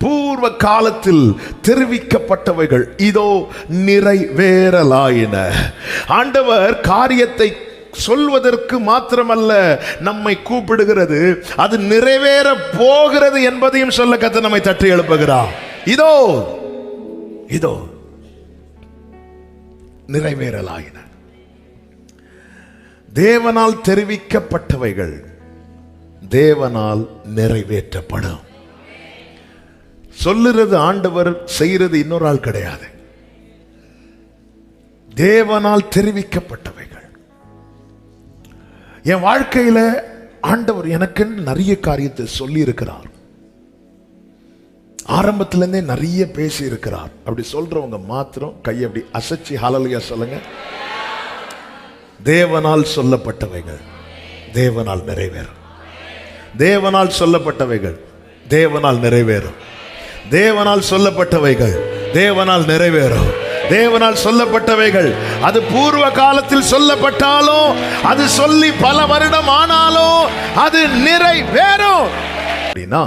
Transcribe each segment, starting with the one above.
பூர்வ காலத்தில் தெரிவிக்கப்பட்டவைகள் இதோ நிறைவேறலாயின. ஆண்டவர் காரியத்தை சொல்வதற்கு மாத்திரமல்ல நம்மை கூப்பிடுகிறது, அது நிறைவேற போகிறது என்பதையும் சொல்ல கர்த்தர் நம்மை தட்டி எழுப்புகிறார். இதோ இதோ நிறைவேறலாயின. தேவனால் தெரிவிக்கப்பட்டவைகள் தேவனால் நிறைவேற்றப்படும். சொல்லுறது ஆண்டவர், செய்யறது இன்னொரு ஆள் கிடையாது. தேவனால் தெரிவிக்கப்பட்டவைகள். என் வாழ்க்கையில ஆண்டவர் எனக்கு நிறைய காரியத்தை சொல்லி இருக்கிறார். ஆரம்பத்திலிருந்தே நிறைய பேசி இருக்கிறார். அப்படி சொல்றவங்க மாத்திரம் கையை அப்படி அசைச்சி ஹல்லேலூயா சொல்லுங்க. தேவனால் சொல்லப்பட்டவைகள் தேவனால் நிறைவேறும். தேவனால் சொல்லப்பட்டவைகள் தேவனால் நிறைவேறும். தேவனால் சொல்லப்பட்டவைகள் தேவனால் நிறைவேறும். தேவனால் சொல்லப்பட்டவைகள் அது பூர்வ காலத்தில் சொல்லப்பட்டாலும், அது சொல்லி பல வருடம் ஆனாலும் அது நிறைவேறும். அப்படின்னா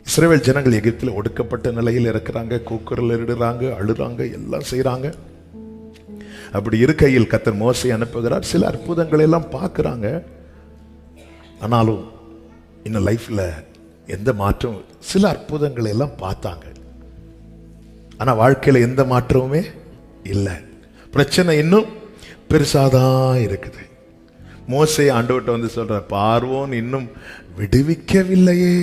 இஸ்ரவேல் ஜனங்கள் எகிப்தில் ஒடுக்கப்பட்ட நிலையில் இருக்கிறாங்க, கூக்குரல் இடுறாங்க, அழுறாங்க, எல்லாம் செய்யறாங்க. அப்படி இருக்கையில் கர்த்தர் மோசே அனுப்புகிறார். சில அற்புதங்களை எல்லாம் பார்க்கிறாங்க. ஆனாலும் இன்னும் லைஃப்ல எந்த மாற்றம், சில அற்புதங்களை எல்லாம் பார்த்தாங்க, ஆனா வாழ்க்கையில எந்த மாற்றமுமே இல்லை. பிரச்சனை இன்னும் பெருசாதான் இருக்குது. மோசே ஆண்டவர்கிட்ட வந்து சொல்ற, பார்வோன் இன்னும் விடுவிக்கவில்லையே.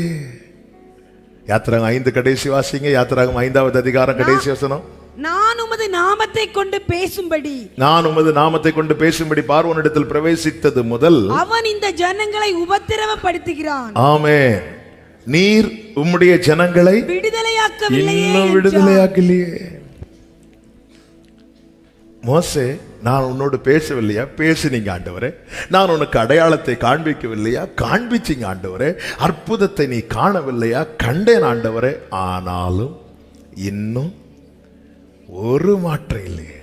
யாத்திராகம் 5 கடைசி வாசிங்க. யாத்திராகம் 5வது அதிகாரம் கடைசி வசனம். நான் உமது நாமத்தை கொண்டு பேசும்படி, நான் உமது நாமத்தை கொண்டு பேசும்படி பார்வோனிடத்தில் பிரவேசித்தது முதல் அவன் இந்த ஜனங்களை உபத்திரவப்படுத்துகிறான். ஆமென். நீர் உம்முடைய ஜனங்களை விடுதலையாக்கவில்லையே. இன்னும் விடுதலையாக்கலையே. மோசே, நான் உன்னோடு பேசவில்லையா? பேசினீங்க ஆண்டவரே. நான் உனக்கு அடையாளத்தை காண்பிக்கவில்லையா? காண்பிச்சிங்க ஆண்டவரே. அற்புதத்தை நீ காணவில்லையா? கண்டேன் ஆண்டவரே. ஆனாலும் இன்னும் ஒரு மாற்றம் இல்லையே.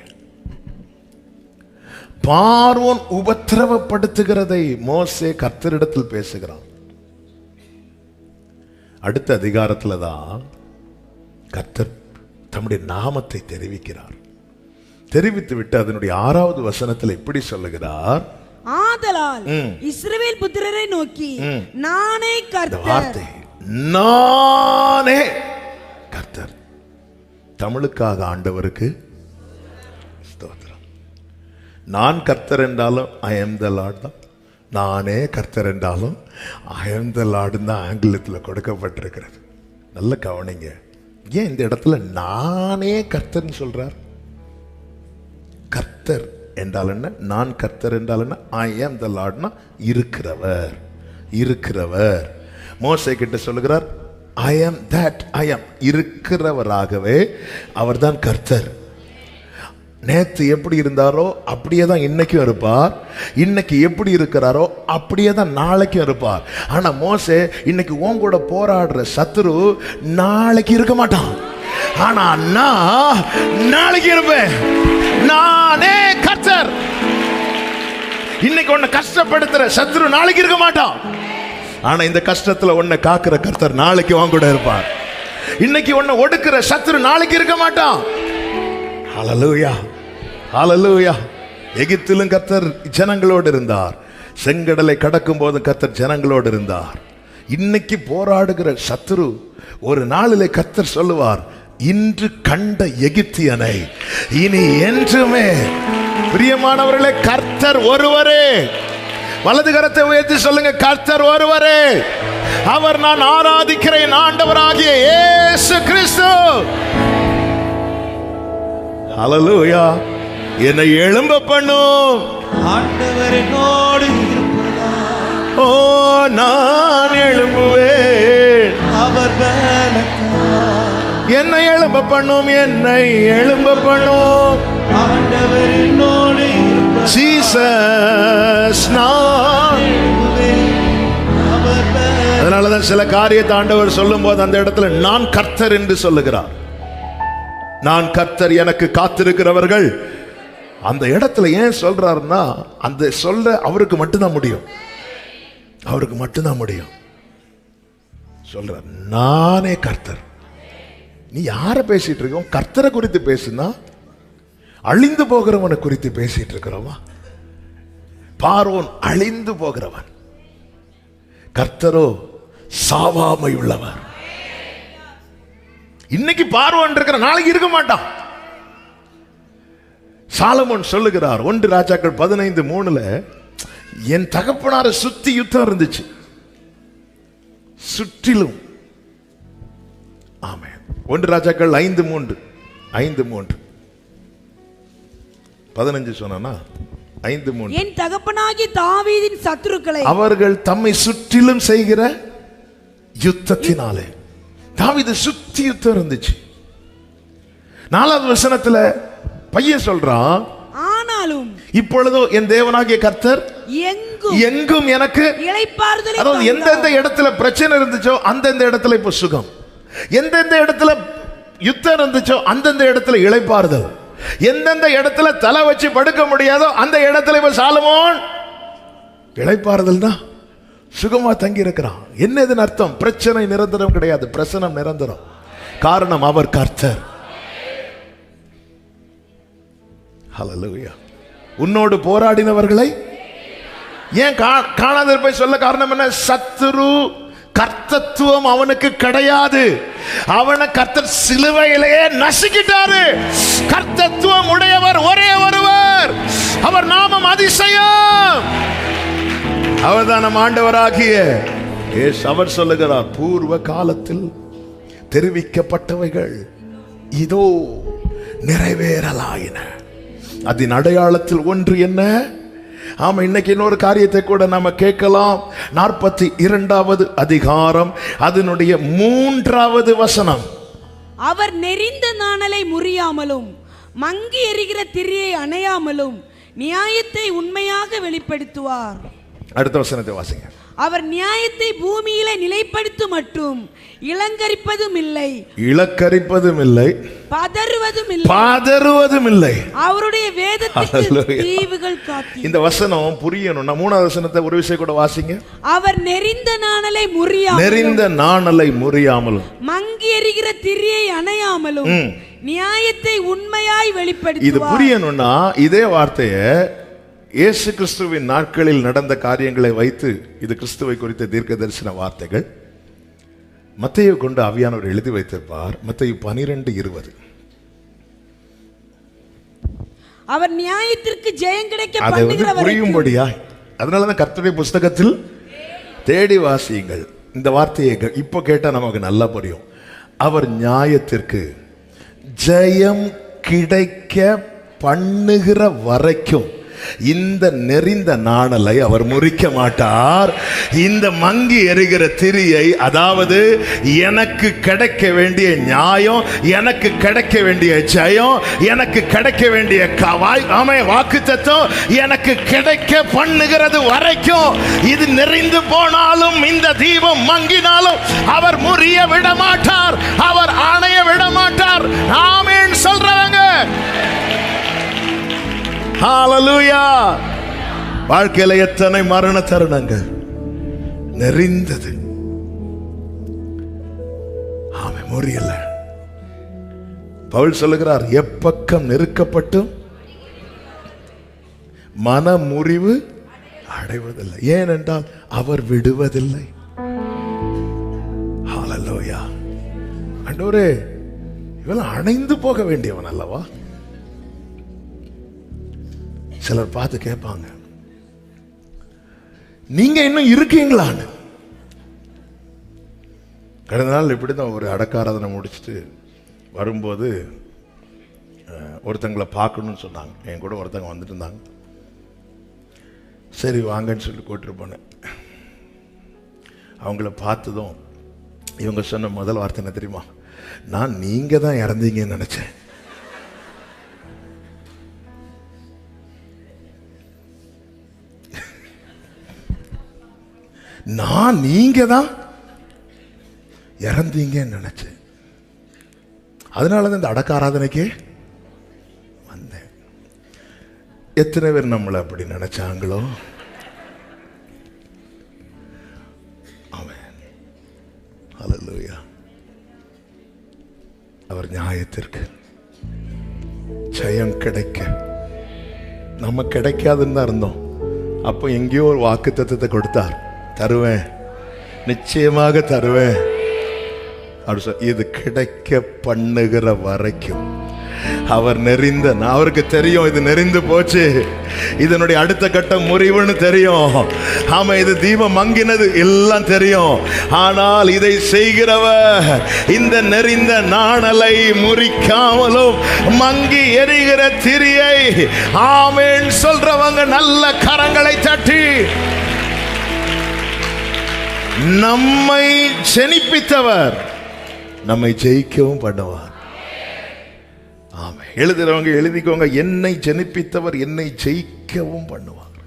பார்வோன் உபத்திரவப்படுத்துகிறதை மோசே கர்த்தரிடத்தில் பேசுகிறான். அடுத்த அதிகாரத்துல தான் கர்த்தர் தம்முடைய நாமத்தை தெரிவிக்கிறார். தெரிவித்து விட்டு அதனுடைய 6வது வசனத்தில் இப்படி சொல்லுகிறார், ஆதலால் இஸ்ரவேல் புத்திரரை நோக்கி நானே கர்த்தர். வார்த்தை நானே கர்த்தர். தமிழுக்காக ஆண்டவருக்கு ஸ்தோத்திரம். நான் கர்த்தர் என்றாலும் ஐ எம் த லார்ட் தான். நானே கர்த்தர் என்றாலும் ஐ எம் த லார்டு தான் ஆங்கிலத்தில் கொடுக்கப்பட்டிருக்கிறது. நல்ல கவனிங்க. ஏன் இந்த இடத்துல நானே கர்த்தர்னு சொல்றார்? கர்த்தர் என்றால் என்ன? நான் கர்த்தர் என்றால் என்ன? ஐ எம் த லார்ட்னா இருக்கிறவர். இருக்கிறவர். மோசே கிட்ட சொல்லுகிறார், I am that I am. இருக்கிறவராகவே அவர்தான் கர்த்தர். நேத்து எப்படி இருந்தாரோ அப்படியே தான் இன்னைக்கும் இருப்பார். இன்னைக்கு எப்படி இருக்கிறாரோ அப்படியே தான் நாளைக்கும் இருப்பார். ஆனா மோசே, இன்னைக்கு உன் கூட போராடுற சத்துரு நாளைக்கு இருக்க மாட்டான். ஆனா நான் நாளைக்கு இருப்பேன். நானே கர்த்தர். இன்னைக்கு உன்னை கஷ்டப்படுத்துற சத்துரு நாளைக்கு இருக்க மாட்டான். ஆனா இந்த கஷ்டத்துல உன்னை காக்குற கர்த்தர் நாளைக்கு உன் கூட இருப்பார். இன்னைக்கு உன்னை ஒடுக்குற சத்துரு நாளைக்கு இருக்க மாட்டான். ஹல்லேலூயா, ஹல்லேலூயா. எகிப்திலும் கர்த்தர் ஜனங்களோடு இருந்தார். செங்கடலை கடக்கும் போது கர்த்தர் ஜனங்களோடு இருந்தார். இன்னைக்கு போராடுகிற சத்துரு ஒரு நாளிலே கர்த்தர் சொல்லுவார், இன்று கண்ட எகிப்தியனை இனி என்றுமே. பிரியமானவர்களே, கர்த்தர் ஒருவரே. வலது கரத்தை உயர்த்தி சொல்லுங்க, கர்த்தர் ஒருவரே. அவர் நான் ஆராதிக்கிறேன் ஆண்டவராகிய இயேசு கிறிஸ்து. ஹல்லேலூயா. என்னை எழும்ப பண்ணும் ஆண்டவர் என்னோடு இருப்பதால் ஓ நான் எழும்புவேன். அவர் பலத்தால் என்னை எழும்ப பண்ணும், என்னை எழும்ப பண்ணும் ஆண்டவர் என்னோடு இருப்பதால் ஜீசஸ். நான் அவர் பலத்தால். அதனாலதான் சில காரியத்தை ஆண்டவர் சொல்லும் போது அந்த இடத்துல நான் கர்த்தர் என்று சொல்லுகிறார். நான் கர்த்தர், எனக்கு காத்திருக்கிறவர்கள். அந்த இடத்துல ஏன் சொல்றாருன்னா, அந்த சொல்ல அவருக்கு மட்டும்தான் முடியும். அவருக்கு மட்டும்தான் முடியும். சொல்ற, நானே கர்த்தர். நீ யாரை பேசிட்டு இருக்க? கர்த்தரை குறித்து பேசுனா அழிந்து போகிறவனை குறித்து பேசிட்டு இருக்கிறோமா? பார்வோன் அழிந்து போகிறவன், கர்த்தரோ சாவாமை உள்ளவர். இன்னைக்கு பார்வோன் இருக்கிற, நாளைக்கு இருக்க மாட்டான். சாலமோன் சொல்லுகிறார் 1 ராஜாக்கள் 15:3, என் தகப்பனாரை சுத்தி யுத்தம் இருந்துச்சு, சுற்றிலும். ஆமென். 1 ராஜாக்கள் 5:3 15 சொன்னா 5:3. என் தகப்பனாகி தாவீதின் சத்துருக்களை அவர்கள் தம்மை சுற்றிலும் செய்கிற யுத்தத்தினாலே. தாவீது சுத்தி யுத்தம் இருந்துச்சு. 4வது வசனத்துல பையன் சொல்றான், ஆனாலும் இப்பொழுதோ என் தேவனாகிய கர்த்தர் எங்கும் எனக்கு இளைப்பாறுதலை. அதாவது எந்தெந்த இடத்துல பிரச்சனை இருந்துச்சோ அந்தந்த இடத்துல இப்ப சுகம், எந்தெந்த இடத்துல யுத்தம் இருந்துச்சோ அந்தந்த இடத்துல இளைப்பாறுதல், எந்தெந்த இடத்துல தலை வச்சு படுக்க முடியாதோ அந்த இடத்துல இப்ப சாலமோன் இளைப்பாறுதல் தான், சுகமா தங்கி இருக்கிறான். என்ன இதன் அர்த்தம்? பிரச்சனை நிரந்தரம் கிடையாது, பிரசனம் நிரந்தரம். காரணம், அவர் கர்த்தர். ஹல்லேலூயா. உன்னோடு போராடினவர்களை ஏன் காணாதிருப்பை சொல்ல காரணம் என்ன? சத்துரு கர்த்தத்துவம் அவனுக்கு கிடையாது. அவனை கர்த்தர் சிலுவையிலேயே நசுக்கிட்டாரு. கர்த்தத்துவம் உடையவர் ஒரே ஒருவர், அவர் நாமம் அதிசயம். அவர்தான் நம் ஆண்டவராகிய இயேசு. அவர் சொல்லுகிறார், பூர்வ காலத்தில் தெரிவிக்கப்பட்டவைகள் இதோ நிறைவேறலாயின. அதன் அடையாளத்தில் ஒன்று என்ன? ஆமா, இன்னைக்கு இன்னொரு காரியத்தை கூட நாம கேட்கலாம். 42வது அதிகாரம் அதனுடைய 3வது வசனம். அவர் நெறிந்த நாணலை முறியாமலும் மங்கி எரிகிற திரியை அணையாமலும் நியாயத்தை உண்மையாக வெளிப்படுத்துவார். அடுத்த வசனத்தை வாசிங்க. அவர் நியாயத்தை பூமியிலே நிலைப்படுத்த மட்டும் இளங்கரிப்பதும் இல்லை, இளக்கரிப்பதும் இல்லை, பதறுவதும் இல்லை. அவருடைய வேதத்துக்கு தீவுகள் காத்தி. இந்த வசனம் புரியணும். 3வது வசனத்தை ஒரு விஷயம் கூட வாசிங்க. அவர் நெறிந்த நாணலை முறியாமலும் மங்கி எரிகிற திரியை அணையாமலும் நியாயத்தை உண்மையாய் வெளிப்படுத்துவார். இது புரியணும்னா இதே வார்த்தையை இயேசு கிறிஸ்துவின் நாட்களில் நடந்த காரியங்களை வைத்து, இது கிறிஸ்துவை குறித்த தீர்க்க தரிசன வார்த்தைகள் மத்தேயு கொண்டு ஆவியானவர் எழுதி வைத்திருப்பார். மத்தேயு 12:20. அவர் நியாயத்திற்கு ஜெயம் கிடைக்க பண்ணுகிறவர். புரியும்படியா, அதனாலதான் கர்த்தருடைய புஸ்தகத்தில் தேடி வாசியுங்கள். இந்த வார்த்தையை இப்போ கேட்டா நமக்கு நல்லா புரியும். அவர் நியாயத்திற்கு ஜெயம் கிடைக்க பண்ணுகிற வரைக்கும் இந்த நெறிந்த நாணலை அவர் முறிக்க மாட்டார். இந்த மங்கி எரிகிற திரியை, அதாவது எனக்கு கிடைக்க வேண்டிய நியாயம், எனக்கு கிடைக்க வேண்டிய ஜெயம், எனக்கு கிடைக்க வேண்டிய வாக்குத்தத்தம் எனக்கு கிடைக்க பண்ணுகிறது வரைக்கும், இது நெறிந்து போனாலும் இந்த தீபம் மங்கினாலும் அவர் முறிய விட மாட்டார், அவர் ஆணைய விட மாட்டார். ஆமென் சொல்றாங்க. ஹல்லேலூயா. வாழ்க்கையில எத்தனை மரண தருணங்கள் நெறிந்தது, ஆமே முறியல. பவுல் சொல்லுகிறார், எப்பக்கம் நெருக்கப்பட்டும் மன முறிவு அடைவதில்லை, ஏனென்றால் அவர் விடுவதில்லை. ஹல்லேலூயா. ஆண்டவரே, இவன் அணைந்து போக வேண்டியவன் அல்லவா? சிலர் பார்த்து கேட்பாங்க, நீங்க இன்னும் இருக்கீங்களான்னு. கடந்த நாள் இப்படிதான் ஒரு அடக்காராதனை முடிச்சுட்டு வரும்போது ஒருத்தங்களை பார்க்கணும்னு சொன்னாங்க. என் கூட ஒருத்தங்க வந்துட்டு இருந்தாங்க. சரி வாங்கன்னு சொல்லி கூட்டிட்டு போனேன். அவங்கள பார்த்ததும் இவங்க சொன்ன முதல் வார்த்தை என்ன தெரியுமா? நான் நீங்க தான் இறந்தீங்கன்னு நினைச்சேன். நான் நீங்க தான் இறந்தீங்கன்னு நினைச்சேன். அதனாலதான் இந்த அடக்க ஆராதனைக்கு வந்தேன். எத்தனை பேர் நம்மளை அப்படி நினைச்சாங்களோ? ஹல்லேலூயா. அவர் நியாயத்திற்கு ஜெயம் கிடைக்க, நம்ம கிடைக்காதுன்னு தான் இருந்தோம். அப்போ எங்கேயோ ஒரு வாக்குத்தத்தத்தை கொடுத்தார், தருவேன், நிச்சயமாக தருவேன். இது கிடைக்க பண்ணுகிற வரைக்கும் அவர் நெறிந்த, அவருக்கு தெரியும் இது நெறிந்து போச்சு, இதனுடைய அடுத்த கட்ட முறிவுன்னு தெரியும். ஆமா, இது தீபம் மங்கினது எல்லாம் தெரியும். ஆனால் இதை செய்கிறவர் இந்த நெறிந்த நாணலை முறிக்காமலும் மங்கி எரிகிற திரியை ஆமென் சொல்றவங்க நல்ல கரங்களை தட்டி நம்மை ஜெனிப்பித்தவர் நம்மை ஜெயிக்கவும் பண்ணுவார். ஆமென். எழுதுறவங்க எழுதிக்கோங்க, என்னை ஜெனிப்பித்தவர் என்னை ஜெயிக்கவும் பண்ணுவார்.